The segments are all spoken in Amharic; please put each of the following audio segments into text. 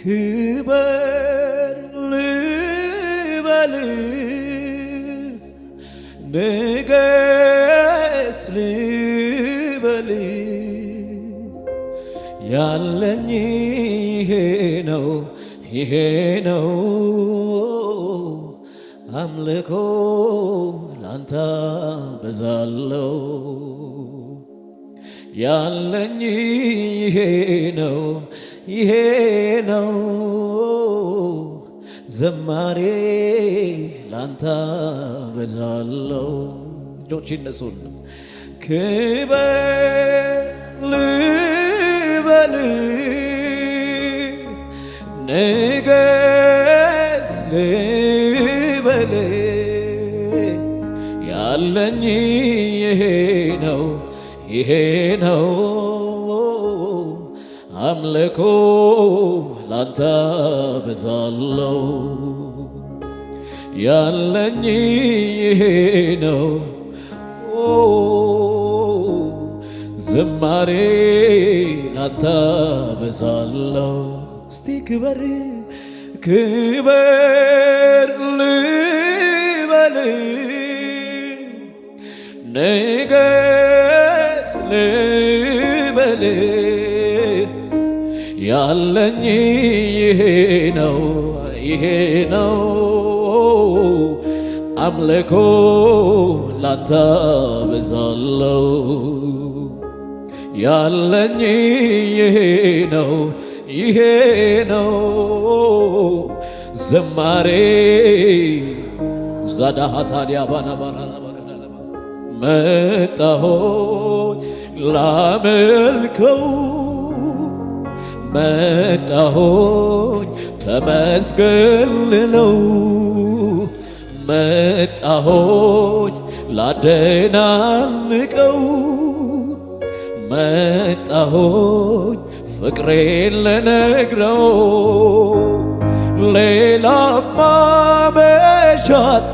ክበር ልበል ንገስ ልበል ያለኝ ይሄ ነው አምልኮ ላንተ በዛለው ያለኝ ይሄ ነው ዘማሬ ላንተ በዛለው እጆች ይነሱን ክበር ልበል ንገስ ልበል ያለኝ ይሄ ነው አምልኮ ላንተ በዛለው ያለኝ ይሄ ነው ዝማሬ ላንተ በዛለው እስቲ ክበር ልበል ንገስ ልበል ያለኝ ይሄ ነው አምልኮ ላንተ በዛለው ያለኝ ይሄ ነው ዝማሬ ዛዳሃታዲያ ባናባና መጣሁኝ ላመልከው መጣሁኝ ተመስገን ልለው መጣሁኝ ላደናንቀው መጣሁኝ ፍቅሬን ልነግረው ሌላማ መሻት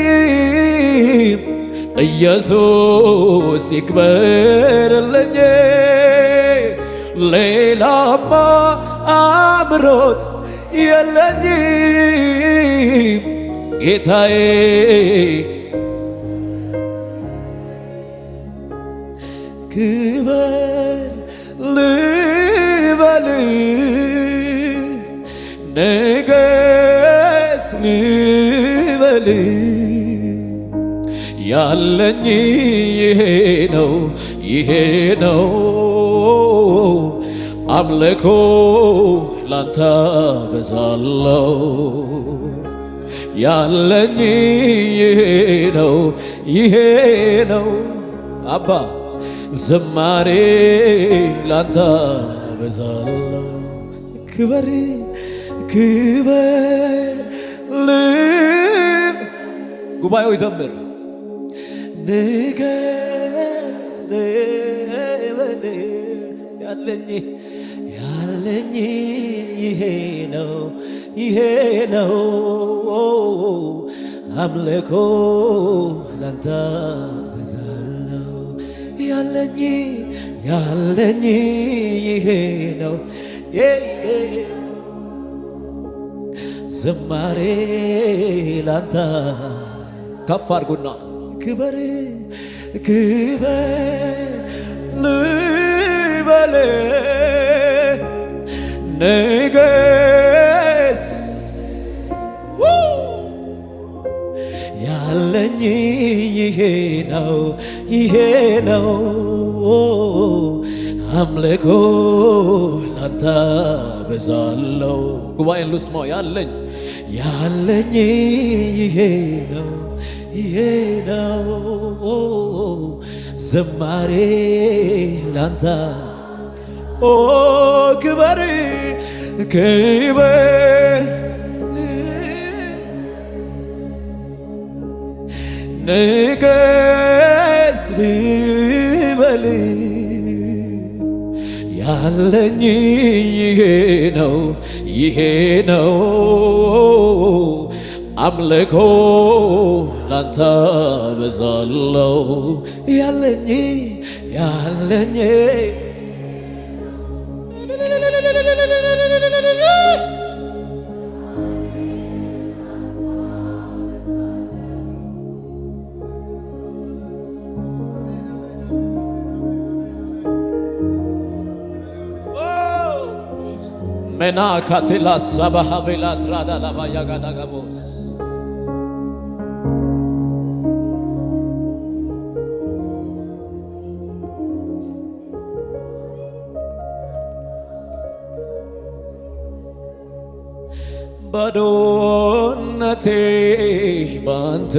የለኝም ኢየሱስ ይክበርልኝ ሌላማ አምሮት የለኝም ጌታዬ ክበር ልበል ንገስ ልበል ያለኝ ይሄ ነው አምልኮ ላንተ በዛለው ያለኝ ይሄ ነው አባ ዝማሬ ላንተ በዛለው ክበር ልብ ጉባኤው ይዘምር ንገስ ልበል ያለኝ ይሄ ነው አምልኮ ላንተ በዛለው ያለኝ ይሄ ነው ዝማሬ ላንተ ከፍ አድርጉና ክበር ልበል ንገስ ያለኝ ይሄ ነው አምልኮ ላንተ በዛለው ጉባኤን ልስማው ያለኝ ይሄ ነው ዝማሬ ላንተ ኦ ክበር ንገስ ልበል ያለኝ ይሄ ነው አምልኮ ላንተ በዛለው ያለኝ መና ካቴላ ሳባሃቬላ ስራዳ ላባያ ጋዳጋቦስ ባዶነቴ ባንተ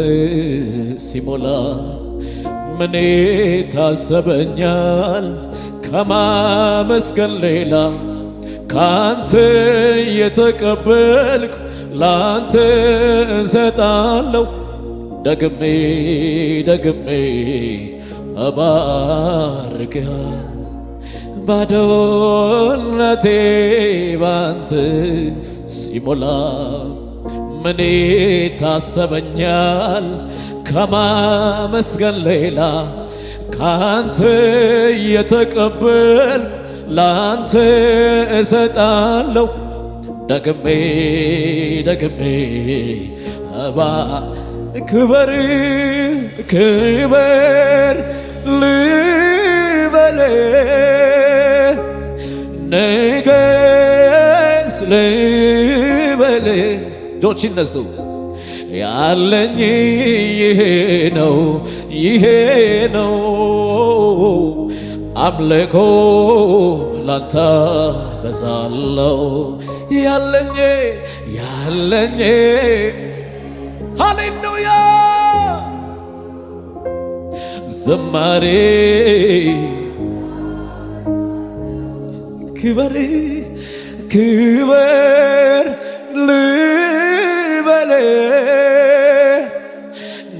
ሲሞላ ምን ታሰበኛል ከማመስገን ሌላ ካንተ የተቀበልኩ ላንተ እሰጣለሁ ደግሜ ደግሜ እባርክሃል ባዶነቴ ባንተ ሲሞላ ምን ታሰበኛል ከማመስገን ሌላ ካንተ የተቀበልኩ ላንተ እሰጣለሁ ደግሜ ደግሜ ክበር ክበር ልበል ንገስ ልበል እጆች ይነሱ ያለኝ ይሄ ነው ይሄ ነው አምልኮ ላንተ በዛለው ያለኝ ያለኝ ሃሌሉያ ዝማሬ ክበር ክበር ልበል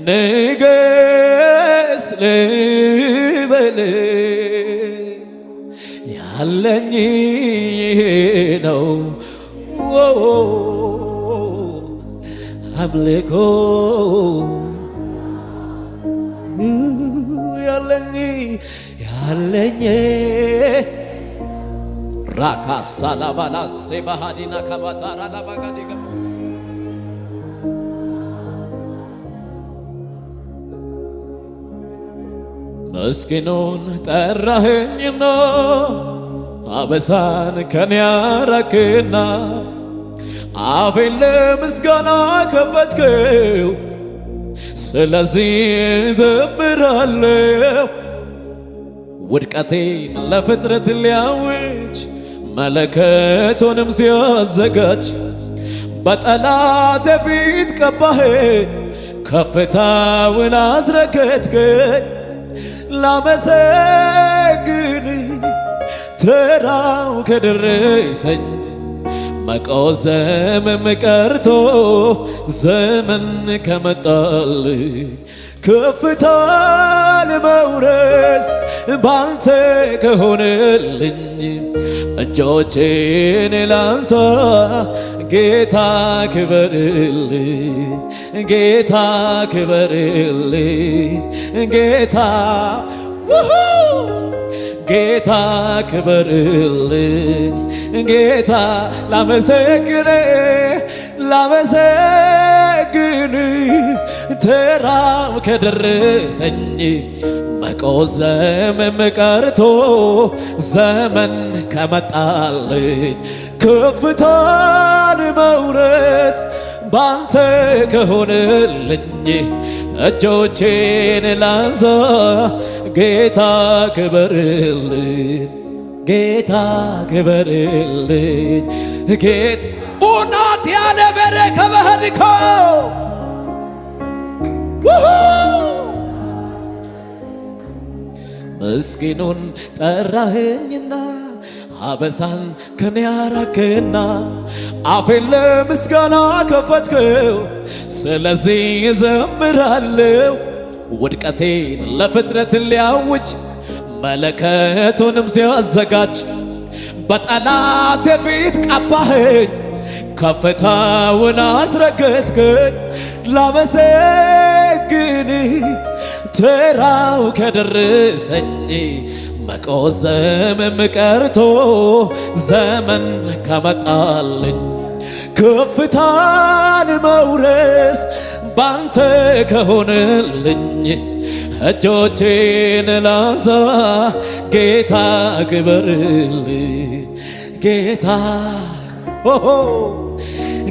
ንገስ ልበል ያለኝ ይሄ ነው አምልኮ ያለኝ ያለኝ ራካሳ ላቫላ ሴባሃዲና ካባታራ ላባጋዲጋ ምስኪኑን ጠራኸኝና አበሳን ከኔ አራቅና አፌን ለምስጋና ከፈትከው ስለዚህ እዘምራለሁ ውድቀቴን ለፍጥረት ሊያውጅ መለከቱንም ሲያዘጋጅ በጠላቴ ፊት ቀባኸኝ ከፍታውን አስረገጥከኝ ላመሰግን ተራው ከደረሰኝ መቆዘምም ቀርቶ ዘመን ከመጣልኝ ከፍታን መውረስ ባንተ ከሆነልኝ እጆቼን ላንሳ ጌታ ክበርልኝ ጌታ ክበርልኝ ጌታ ጌታ ክበርልኝ ጌታ ላመሰግን ተራው ከደረሰኝ መቆዘምም ቀርቶ ዘመን ከመጣልኝ ከፍታን መውረስ ባንተ ከሆነልኝ እጆቼን ላንሳ ጌታ ክበርልኝ ጌታ ክበርልኝ ጌታ ኡናት ያለ በረከ ባህድኮ ምስኪኑን ጠራኸኝና አበሳን ከኔ አራቅና አፌን ለምስጋና ከፈትከው ስለዚህ እዘምራለሁ ውድቀቴን ለፍጥረት ሊያውጅ መለከቱንም ሲያዘጋጅ በጠላቴ ፊት ቀባኸኝ ከፍታውን አስረገጥከኝ ላመሰግን ተራው ከደረሰኝ መቆዘምም ቀርቶ ዘመን ከመጣልኝ ከፍታን መውረስ ባንተ ከሆነልኝ እጆቼን ላንሳ ጌታ ክበርልኝ ጌታ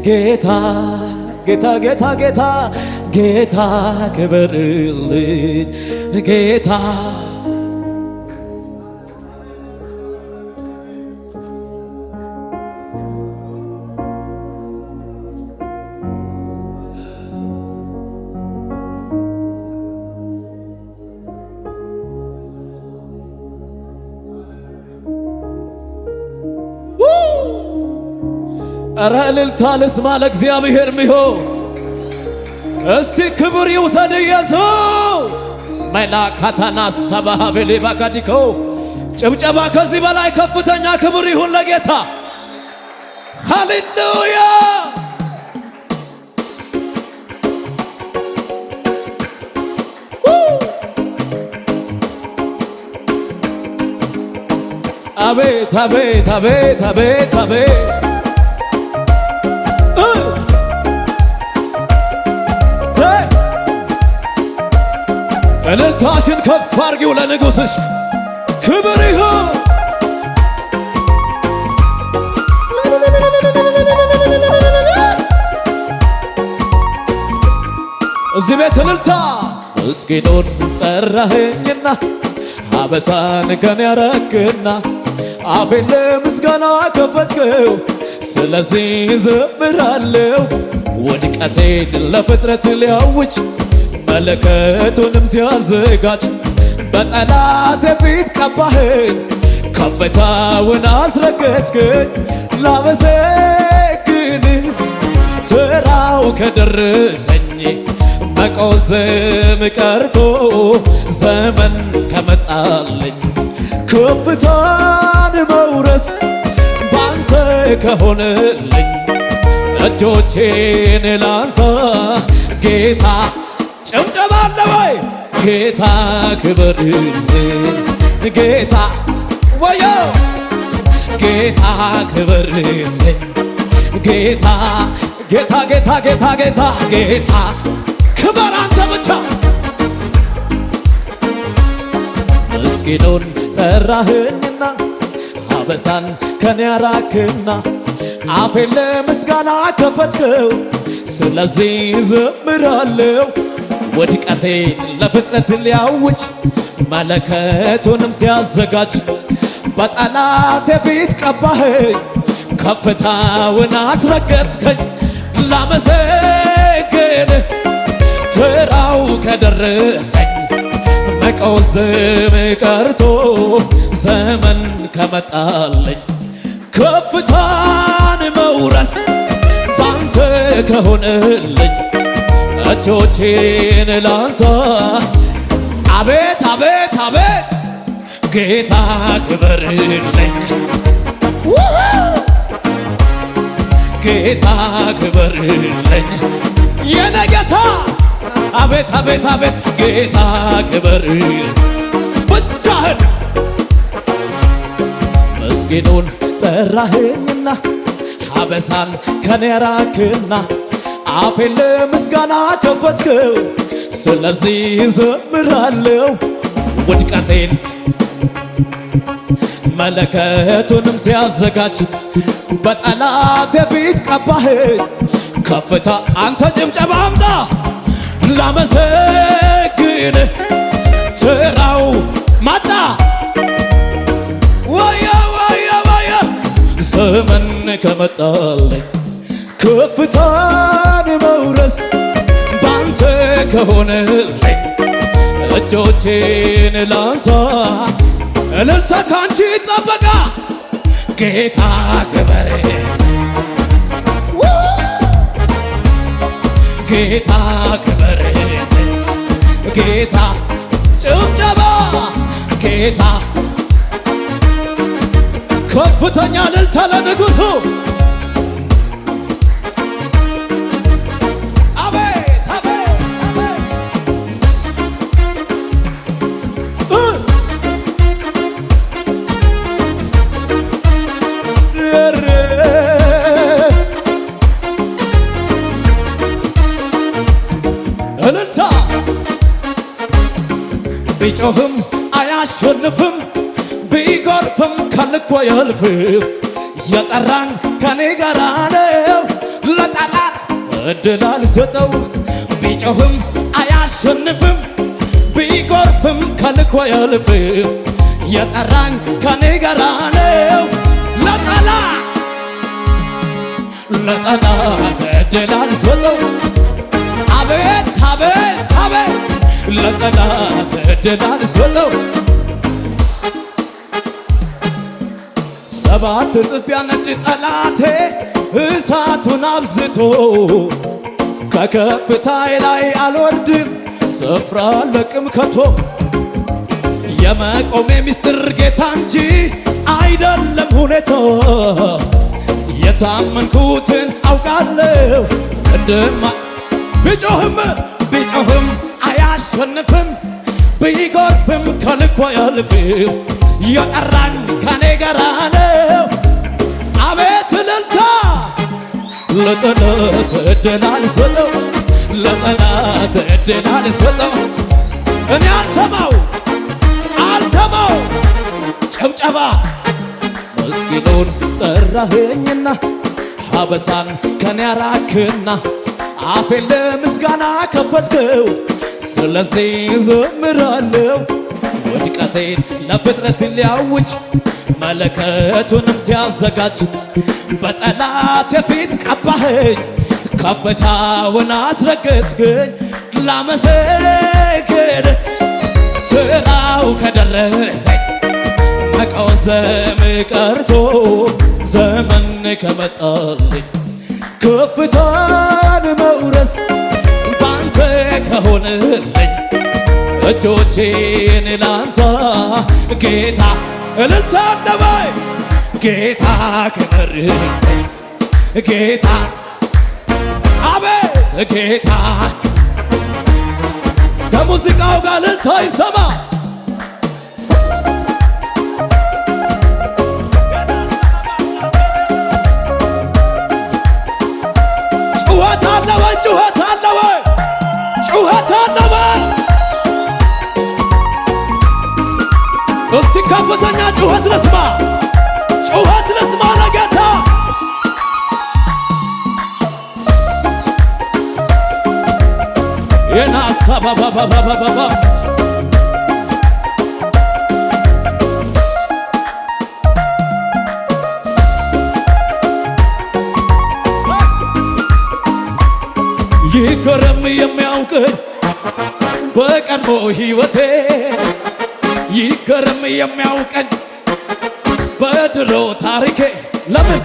ጌታ ጌታ ጌታ ጌታ ጌታ ክበርልኝ ጌታ ኧረ እልልታ ልስማ ለእግዚአብሔር ሚሆን እስቲ ክብር ይውሰድ ኢየሱስ መላካታና ሰባሃቤሌ ባካዲኮ ጭብጨባ ከዚህ በላይ ከፍተኛ ክብር ይሁን ለጌታ ሃሌሉያ አቤት አቤት አቤት አቤት አቤት እልልታሽን ከፍ አርጊው ለንጉሥሽ ክብር ይሁን እዚህ ቤት እልልታ ምስኪኑን ጠራኸኝና አበሳን ከኔ ያረክና አፌን ለምስጋና ከፈትከው ስለዚህ ዘምራለሁ ውድቀቴን ለፍጥረት ሊያውጅ መለከቱንም ሲያዘጋጅ በጠላቴ ፊት ቀባኸኝ ከፍታውን አስረገጥከኝ ላመሰግን ተራው ከደረሰኝ መቆዘም ቀርቶ ዘመን ከመጣልኝ ከፍታን መውረስ ባንተ ከሆነልኝ እጆቼን ላንሳ ጌታ ጭብጨባ አለ ወይ ጌታ ክበርልኝ ጌታ ወዮ ጌታ ክበርልኝ ጌታ ጌታ ጌታ ጌታ ጌታ ጌታ ክበር አንተ ብቻ ምስኪኑን ጠራኸኝና አበሳን ከኔ ያራክና አፌን ለምስጋና ከፈትከው ስለዚህ ዘምራለሁ ውድቀቴን ለፍጥረት ሊያውጅ መለከቱንም ሲያዘጋጅ በጠላቴ ፊት ቀባኸኝ ከፍታውን አስረገጥከኝ ላመሰግን ተራው ከደረሰኝ መቆዘም ቀርቶ ዘመን ከመጣልኝ ከፍታን መውረስ ባንተ ከሆነልኝ እጆቼን ላንሳ አቤት አቤት አቤት ጌታ ክበርልኝ ጌታ ክበርልኝ የኔ ጌታ አቤት አቤት አቤት ጌታ ክበርልኝ ብቻህን ምስኪኑን ጠራኸኝና አበሳን ከኔ ያራክና አፌን ለምስጋና ከፈትከው ስለዚህ ዘምራለሁ ውድቀቴን መለከቱንም ሲያዘጋጅ በጠላቴ ፊት ቀባኸኝ ከፍታ አንተ ጭብጨባ አምጣ ላመሰግን ተራው ማጣ ወያ ወያ ወያ ዘመን ከመጣልኝ ከፍታን መውረስ ባንተ ከሆነልኝ እጆቼን ላንሳ እልልታ ካንቺ ይጠበቃ ጌታ ክበር ጌታ ክበር ጌታ ጭብጨባ ጌታ ከፍተኛ እልልታ ለንጉሡ እልልታ ቢጮህም አያሸንፍም ቢጎርፍም ከልኮ አያልፍም የጠራኝ ከኔ ጋር ነው። ለጠላት እድል አልሰጠው። ቢጮህም አያሸንፍም፣ ቢጎርፍም ከልኮ አያልፍም። የጠራኝ ከኔ ጋር ነው። ለጠላት እድል አልሰጠው። አቤት አቤት አቤት ለጠላት እድል አልሰጠው። ሰባት እጥፍ ቢያነድ ጠላቴ እሳቱን አብዝቶ ከከፍታዬ ላይ አልወርድም፣ ስፍራ አልለቅም ከቶ። የመቆሜ ምስጢር ጌታ እንጂ አይደለም ሁኔታ። የታመንኩትን አውቃለሁ እንደማ ቢጮህም አያሸንፍም፣ ቢጎርፍም ከልኮ አያልፍም። የጠራኝ ከኔ ጋር ነው። አቤት እልልታ! ለጠላት እድል አልሰጠው፣ ለጠላት እድል አልሰጠው። እኔ አልሰማው ጭብጨባ። ምስኪኑን ጠራኸኝና ሀበሳን ከኔ አራክና አፌን ለምስጋና ከፈትከው፣ ስለዚህ ዘምራለሁ። ውድቀቴን ለፍጥረት ሊያውጅ መለከቱንም ሲያዘጋጅ በጠላት የፊት ቀባኸኝ፣ ከፍታውን አስረገጥከኝ። ላመሰግን ትራው ከደረሰኝ መቃወም ቀርቶ ዘመን ከመጣልኝ ከፍታን መውረስ ባንተ ከሆነልኝ እጆቼን ላንሳ ጌታ እልልታ ነባይ ጌታ ክብር ጌታ አቤት ጌታ ከሙዚቃው ጋር እልልታ ይሰማ። ጩኸት አለ ወይ? ጩኸት አለ ወይ? ጩኸት አለ ወይ? እስቲ ከፍተኛ ጩኸት ልስማ፣ ጩኸት ልስማ ለጌታ። የናሳ ባባባባባባ ይገረም የሚያውቅን በቀድሞ ሕይወቴ ይገረም የሚያውቀን በድሮ ታሪኬ። ለምን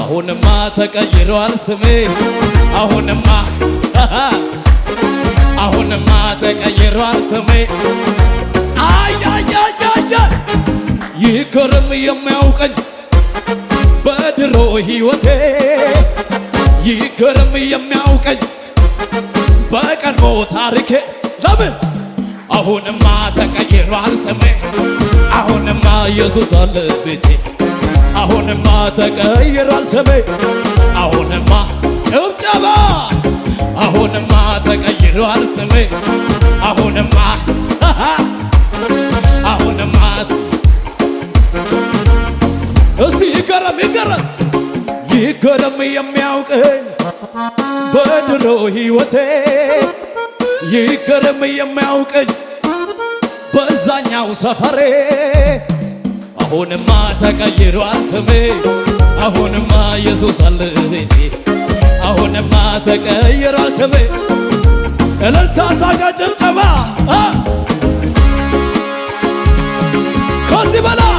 አሁንማ ተቀይሯል ስሜ፣ አሁንማ ተቀይሯል ስሜ። አያያያያ ይገረም የሚያውቀን በድሮ ሕይወቴ ይገረም የሚያውቀኝ በቀድሞ ታሪኬ። ለምን አሁንማ ተቀይሯል ስሜ፣ አሁንማ ኢየሱስ አለ ቤቴ። አሁንማ ተቀይሯል ስሜ፣ አሁንማ ጭብጨባ። አሁንማ ተቀይሯል ስሜ፣ አሁንማ እስቲ ይገረም ይገረም የሚያውቀኝ በድሮ ሕይወቴ ይገረም የሚያውቀኝ በዛኛው ሰፈሬ። አሁንማ ተቀይሯል ስሜ፣ አሁንማ ኢየሱስ አለ ቤቴ። አሁንማ ተቀይሯል ስሜ። እልልታ ሳጋ ጭብጨባ ከዚህ በላይ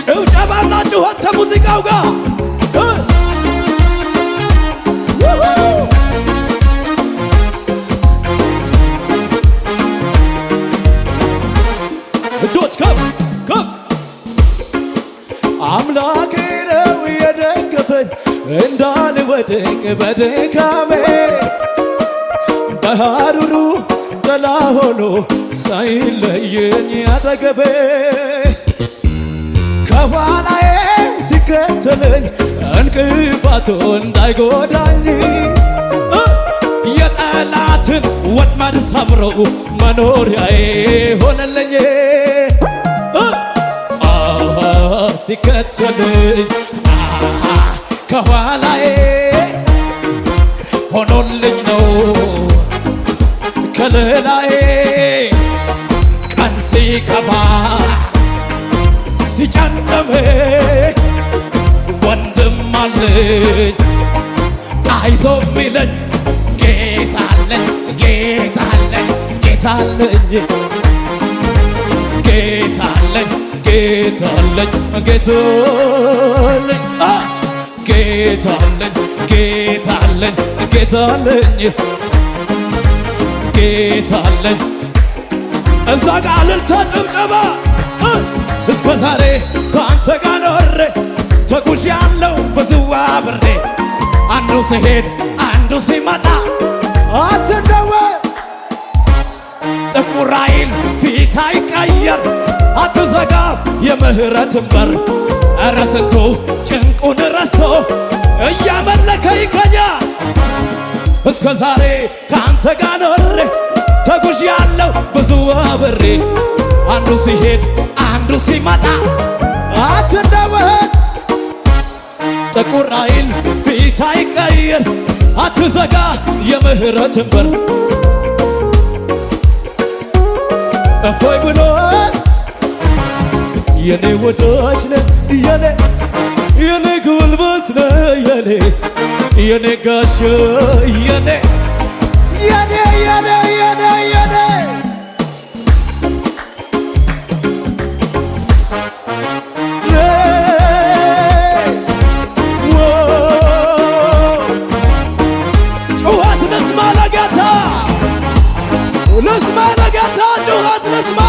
ጭብጨባና ጩኸት ከሙዚቃው ጋር እጆች ከፍ ከፍ። አምላኬ ነው የደገፈኝ እንዳልወድቅ በድካሜ፣ በሐሩሩ ጥላ ሆኖ ሳይለየኝ አጠገቤ፣ ከኋላዬ ሲከተለኝ እንቅፋቱ እንዳይጎዳኝ የጠላትን ወጥመድ ሰብሮ መኖሪያዬ ሆነልኝ። ሲከተለኝ ከኋላዬ ሆኖልኝ ነው ከለላዬ። ቀን ሲከፋ ሲጨልም ወንድም አለኝ አይዞህ ሚለኝ ጌታ አለኝ ጌታ አለኝ ጌታ አለኝ ጌታ አለኝ ጌታ አለኝ ጌታ አለኝ ጌታ አለኝ ጌታ አለኝ ጌታ አለኝ ጌታ አለኝ። እዛ ጋር እልልታ ጭብጨባ። እስከ ዛሬ ከአንተ ጋር ኖሬ ተጉዣለሁ ብዙ አብሬ አንዱ ሲሄድ አንዱ ሲመጣ አትደወ ጥቁር አይል ፊት አይቀየር አትዘጋ የምህረትን በር። ኧረ ስንቱ ጭንቁን ረስቶ እያመለከ ይገኛል። እስከ ዛሬ ከአንተ ጋር ኖሬ ተጉዣለሁ ብዙ አብሬ አንዱ ሲሄድ አንዱ ሲመጣ አትደወል ጥቁር አይል ፊት አይቀይር አትዘጋ የምህረትን በር። እፎይ ብሎ የኔ ወዳጅ ነህ የኔ ጉልበት ነህ የኔ ጋሻ የኔ ጩኸት ልስማ ለጌታ ጩኸት ልስማ